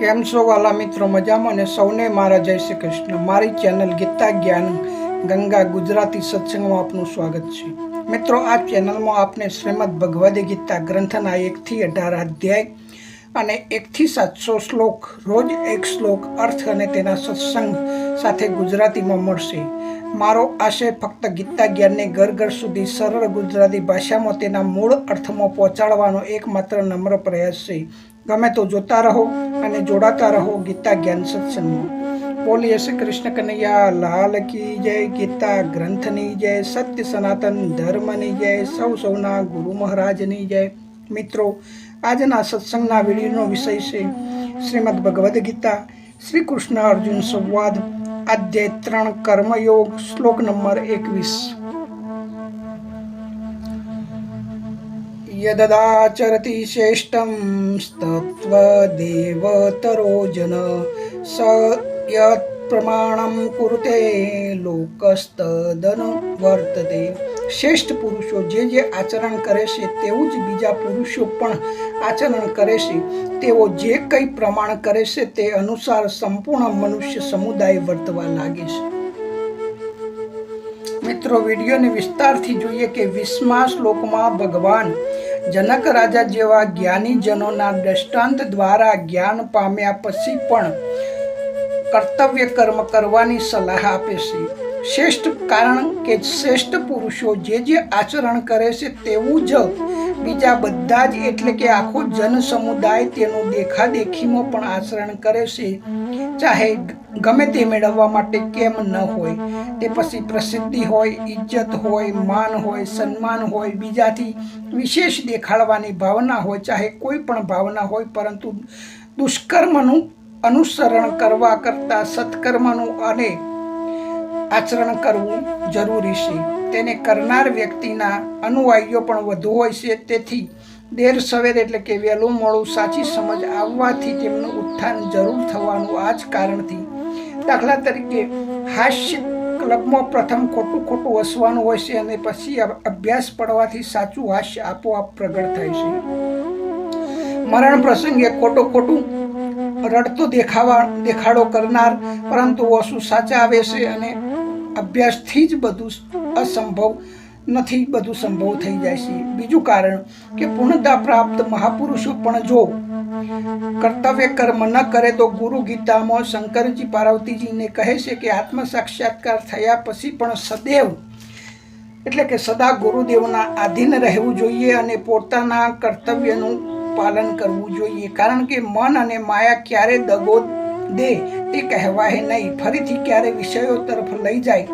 કેમ છો વાલા મિત્રો? મજામાં ને? સૌને મારા જય શ્રી કૃષ્ણ. મારી ચેનલ ગીતા જ્ઞાન ગંગા ગુજરાતી સત્સંગમાં આપનું સ્વાગત છે. મિત્રો, આ ચેનલમાં આપને શ્રીમદ ભગવદ્ ગીતા ગ્રંથના 1 થી 18 અધ્યાય અને 1 થી 700 શ્લોક, રોજ એક શ્લોક અર્થ અને તેના સત્સંગ સાથે ગુજરાતીમાં મળશે. મારો આશય ફક્ત ગીતા જ્ઞાનને ઘર ઘર સુધી સરળ ગુજરાતી ભાષામાં તેના મૂળ અર્થમાં પહોંચાડવાનો એકમાત્ર નમ્ર પ્રયાસ છે. ગમે તો જોતા રહો અને જોડાતા રહો ગીતા જ્ઞાન સત્સંગમાં. બોલીએ શ્રી કૃષ્ણ કનૈયા લાલ કી જય. ગીતા ગ્રંથની જય. સત્ય સનાતન ધર્મની જય. સૌના ગુરુ મહારાજની જય. મિત્રો, આજના સત્સંગના વિડીયોનો વિષય છે શ્રીમદ ભગવદ્ ગીતા શ્રી કૃષ્ણ અર્જુન સંવાદ, અધ્યાય 3 કર્મયોગ, શ્લોક નંબર 21. યદદાચરતિ શ્રેષ્ઠં તત્વદેવતરો જન સ યત પ્રમાણમ કુરુતે લોકસ્તદન વર્તતે. શ્રેષ્ઠ પુરુષો જે આચરણ કરે છે તેવું જ બીજા પુરુષો પણ આચરણ કરે છે. તેઓ જે કંઈ પ્રમાણ કરે છે તે અનુસાર સંપૂર્ણ મનુષ્ય સમુદાય વર્તવા લાગે છે. મિત્રો, વિડીયોને વિસ્તારથી જોઈએ કે 20મા શ્લોકમાં ભગવાન જનક રાજા જેવા જ્ઞાની જનોના દ્રષ્ટાંત દ્વારા જ્ઞાન પામ્યા પછી પણ કર્તવ્ય કર્મ કરવાની સલાહ આપે છે. શ્રેષ્ઠ કારણ કે શ્રેષ્ઠ પુરુષો જે આચરણ કરે છે તેવું જ બીજા બધા જ એટલે કે આખો જન સમુદાય તેનું દેખાદેખીમાં પણ આચરણ કરે છે. ચાહે ગમે તે મેળવવા માટે કેમ ન હોય, તે પછી પ્રસિદ્ધિ હોય, ઇજ્જત હોય, માન હોય, સન્માન હોય, બીજાથી વિશેષ દેખાડવાની ભાવના હોય, ચાહે કોઈ પણ ભાવના હોય, પરંતુ દુષ્કર્મનું અનુસરણ કરવા કરતાં સત્કર્મનું અને આચરણ કરવું જરૂરી છે. તેને કરનાર વ્યક્તિના અનુયાયીઓ પણ વધુ હોય છે. તેથી દેર સવેર એટલે કે વહેલું મોડું સાચી સમજ આવવાથી તેમનું ઉત્થાન જરૂર થવાનું આ જ કારણથી. દાખલા તરીકે, હાસ્ય ક્લબમાં પ્રથમ ખોટું હસવાનું હોય છે અને પછી અભ્યાસ પડવાથી સાચું હાસ્ય આપોઆપ પ્રગટ થાય છે. મરણ પ્રસંગે ખોટું રડતો દેખાડો કરનાર પરંતુ ઓછું સાચા આવે છે અને અભ્યાસથી જ બધું અસંભવ નથી, બધું સંભવ થઈ જાય છે. બીજું કારણ કે પૂર્ણતા પ્રાપ્ત મહાપુરુષો પણ જો કર્તવ્ય કર્મ ન કરે તો ગુરુ ગીતામાં શંકરજી પાર્વતીજીને કહે છે કે આત્મ સાક્ષાત્કાર થયા પછી પણ સદૈવ એટલે કે સદા ગુરુદેવના આધીન રહેવું જોઈએ અને પોતાના કર્તવ્યનું પાલન કરવું જોઈએ. કારણ કે મન અને માયા ક્યારે દગો દે તે કહેવાય નહીં, ફરીથી ક્યારે વિષયો તરફ લઈ જાય.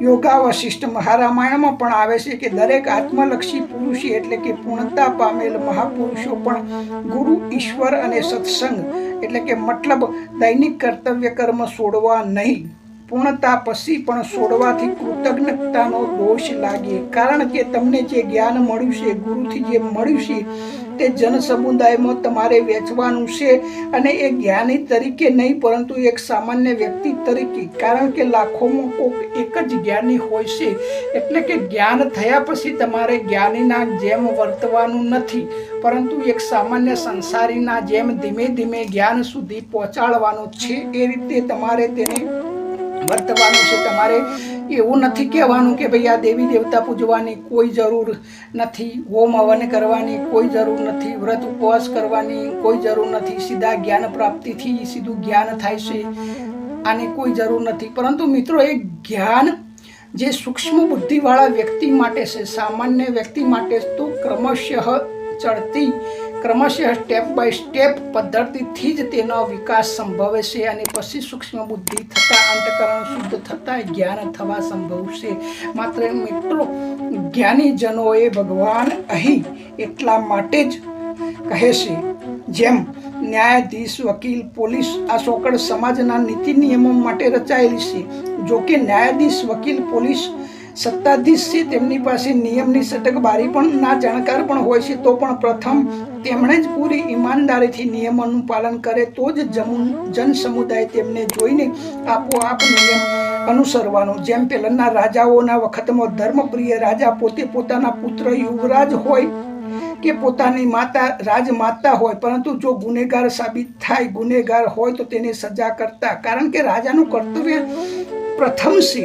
યોગાવશિષ્ટ મહારામાયણમાં પણ આવે છે કે દરેક આત્મલક્ષી પુરુષી એટલે કે પૂર્ણતા પામેલ મહાપુરુષો પણ ગુરુ, ઈશ્વર અને સત્સંગ એટલે કે મતલબ દૈનિક કર્તવ્ય કર્મ છોડવા નહીં. પૂર્ણતા પછી પણ છોડવાથી કૃતજ્ઞતાનો દોષ લાગે. કારણ કે તમને જે જ્ઞાન મળ્યું છે, ગુરુથી જે મળ્યું છે, તે જન સમુદાયમાં તમારે વેચવાનું છે અને એ જ્ઞાની તરીકે નહીં પરંતુ એક સામાન્ય વ્યક્તિ તરીકે. કારણ કે લાખોમાં કોક એક જ જ્ઞાની હોય છે. એટલે કે જ્ઞાન થયા પછી તમારે જ્ઞાનીના જેમ વર્તવાનું નથી પરંતુ એક સામાન્ય સંસારીના જેમ ધીમે ધીમે જ્ઞાન સુધી પહોંચાડવાનું છે. એ રીતે તમારે તેને વર્તવાનું છે. તમારે એવું નથી કહેવાનું કે ભાઈ આ દેવી દેવતા પૂજવાની કોઈ જરૂર નથી, હોમ હવન કરવાની કોઈ જરૂર નથી, વ્રત ઉપવાસ કરવાની કોઈ જરૂર નથી, સીધા જ્ઞાન પ્રાપ્તિથી સીધું જ્ઞાન થાય છે, આની કોઈ જરૂર નથી. પરંતુ મિત્રો, એ જ્ઞાન જે સૂક્ષ્મ બુદ્ધિવાળા વ્યક્તિ માટે છે, સામાન્ય વ્યક્તિ માટે તો ક્રમશઃ સ્ટેપ બાય સ્ટેપ પદ્ધતિથી જ તેનો વિકાસ સંભવે છે અને પછી સૂક્ષ્મ બુદ્ધિ થતાં અંતકરણ શુદ્ધ થતાં જ્ઞાન થવા સંભવ છે. માત્ર મિત્રો, જ્ઞાનીજનોએ ભગવાન અહીં એટલા માટે જ કહે છે જેમ ન્યાયાધીશ, વકીલ, પોલીસ આ સોકડ સમાજના નીતિ નિયમો માટે રચાયેલી છે. જોકે ન્યાયાધીશ, વકીલ, પોલીસ સત્તાધીશ છે, તેમની પાસે નિયમની સટકબારી પણ ના જાણકાર પણ હોય છે, તો પણ પ્રથમ તેમણે જ પૂરી ઈમાનદારીથી નિયમોનું પાલન કરે તો જ જન સમુદાય તેમને જોઈને આપોઆપ નિયમ અનુસરવાનો. જેમ પહેલાંના રાજાઓના વખતમાં ધર્મપ્રિય રાજા પોતે પોતાના પુત્ર યુવરાજ હોય કે પોતાની માતા રાજમાતા હોય, પરંતુ જો ગુનેગાર સાબિત થાય, ગુનેગાર હોય તો તેને સજા કરતા. કારણ કે રાજાનું કર્તવ્ય પ્રથમ છે,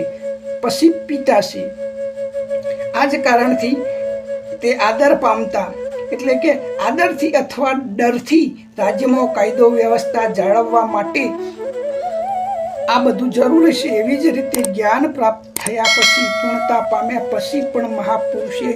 પછી પિતા છે. આ જ કારણથી તે આદર પામતા. એટલે કે આદરથી અથવા ડરથી રાજ્યમાં કાયદો વ્યવસ્થા જાળવવા માટે આ બધું જરૂરી છે. એવી જ રીતે જ્ઞાન પ્રાપ્ત થયા પછી, પૂર્ણતા પામ્યા પછી પણ મહાપુરુષે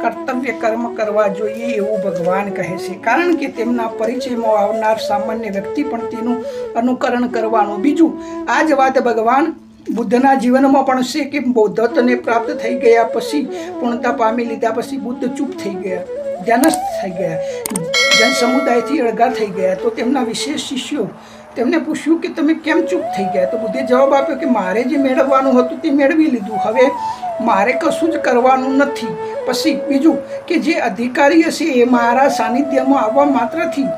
કર્તવ્ય કર્મ કરવા જોઈએ એવું ભગવાન કહે છે. કારણ કે તેમના પરિચયમાં આવનાર સામાન્ય વ્યક્તિ પણ તેનું અનુકરણ કરવાનું. બીજું, આ જ વાત ભગવાન બુદ્ધના જીવનમાં પણ છે કે બૌદ્ધત્વને પ્રાપ્ત થઈ ગયા પછી, પૂર્ણતા પામી લીધા પછી બુદ્ધ ચૂપ થઈ ગયા, ધ્યાનસ્થ થઈ ગયા, જન સમુદાયથી અળગા થઈ ગયા. તો તેમના વિશેષ શિષ્યો તેમને પૂછ્યું કે તમે કેમ ચૂપ થઈ ગયા? તો બુદ્ધે જવાબ આપ્યો કે મારે જે મેળવવાનું હતું તે મેળવી લીધું, હવે મારે કશું જ કરવાનું નથી. પછી બીજું કે જે અધિકારી હશે એ મારા સાનિધ્યમાં આવવા માત્રથી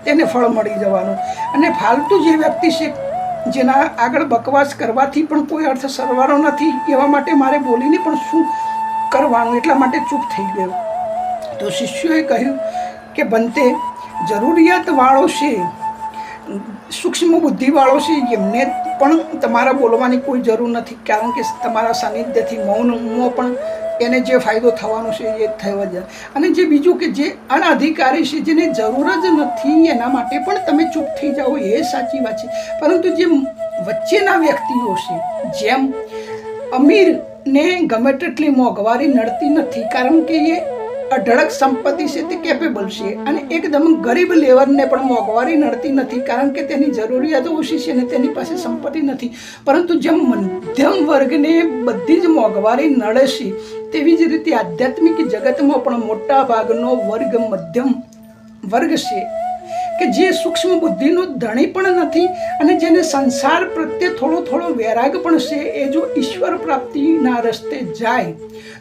તેને ફળ મળી જવાનું, અને ફાલતુ જે વ્યક્તિ છે જેના આગળ બકવાસ કરવાથી પણ કોઈ અર્થ સરવાળો નથી, એવા માટે મારે બોલીને પણ શું કરવાનું, એટલા માટે ચૂપ થઈ ગયો. તો શિષ્યોએ કહ્યું કે બંતે, જરૂરિયાતવાળો છે, સૂક્ષ્મ બુદ્ધિવાળો છે, એમને પણ તમારા બોલવાની કોઈ જરૂર નથી. કારણ કે તમારા સાનિધ્યથી મૌનમાં પણ એને જે ફાયદો થવાનો છે એ થવા જાય. અને જે બીજું કે જે અનઅધિકારી છે, જેને જરૂર જ નથી, એના માટે પણ તમે ચૂપ થઈ જાઓ, એ સાચી વાત છે. પરંતુ જે વચ્ચેના વ્યક્તિઓ છે, જેમ અમીરને ગમે તેટલી મોંઘવારી નડતી નથી, કારણ કે એ અઢળક સંપત્તિ છે, તે કેપેબલ છે, અને એકદમ ગરીબ લેવલને પણ મોંઘવારી નડતી નથી, કારણ કે તેની જરૂરિયાતો ઓછી છે અને તેની પાસે સંપત્તિ નથી. પરંતુ જેમ મધ્યમ વર્ગને બધી જ મોંઘવારી નડે છે, તેવી જ રીતે આધ્યાત્મિક જગતમાં પણ મોટા ભાગનો વર્ગ મધ્યમ વર્ગ છે, કે જે સૂક્ષ્મ બુદ્ધિનો ધણી પણ નથી, અને જેને સંસાર પ્રત્યે થોડો વૈરાગ પણ છે. એ જો ઈશ્વર પ્રાપ્તિના રસ્તે જાય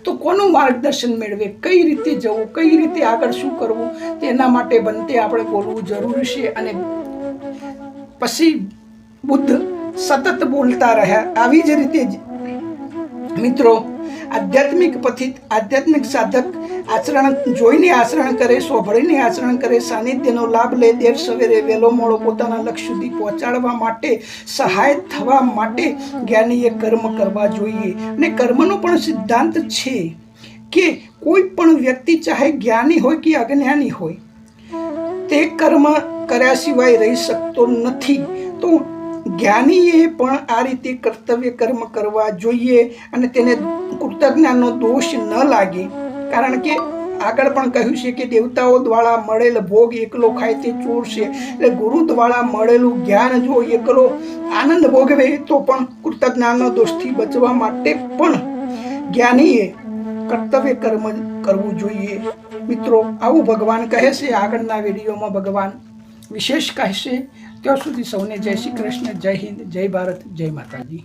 તો કોનું માર્ગદર્શન મેળવે, કઈ રીતે જવું, કઈ રીતે આગળ શું કરવું, તેના માટે બંતે આપણે બોલવું જરૂરી છે. અને પછી બુદ્ધ સતત બોલતા રહ્યા. આવી જ રીતે મિત્રો, આધ્યાત્મિક પથિત, આધ્યાત્મિક સાધક આચરણ જોઈને આચરણ કરે, સોંભળીને આચરણ કરે, સાનિધ્યનો લાભ લે, દેર સવેરે વહેલો મોડો પોતાના લક્ષ્ય સુધી પહોંચાડવા માટે, સહાય થવા માટે જ્ઞાનીએ કર્મ કરવા જોઈએ. અને કર્મનો પણ સિદ્ધાંત છે કે કોઈ પણ વ્યક્તિ, ચાહે જ્ઞાની હોય કે અજ્ઞાની હોય, તે કર્મ કર્યા સિવાય રહી શકતો નથી. તો જ્ઞાનીએ પણ આ રીતે કર્તવ્ય કર્મ કરવા જોઈએ, અને તેને કૃતજ્ઞાનનો દોષ ન લાગે. કારણ કે આગળ પણ કહ્યું છે કે દેવતાઓ દ્વારા મળેલ ભોગ એકલો ખાય તે ચોર છે. એટલે ગુરુ દ્વારા મળેલું જ્ઞાન જો એકલો આનંદ ભોગવે તો પણ કૃતજ્ઞાનનો દોષથી બચવા માટે પણ જ્ઞાનીએ કર્તવ્ય કર્મ કરવું જોઈએ. મિત્રો, આવું ભગવાન કહે છે. આગળના વિડીયોમાં ભગવાન વિશેષ કહેશે. ત્યાં સુધી સૌને જય શ્રી કૃષ્ણ, જય હિન્દ, જય ભારત, જય માતાજી.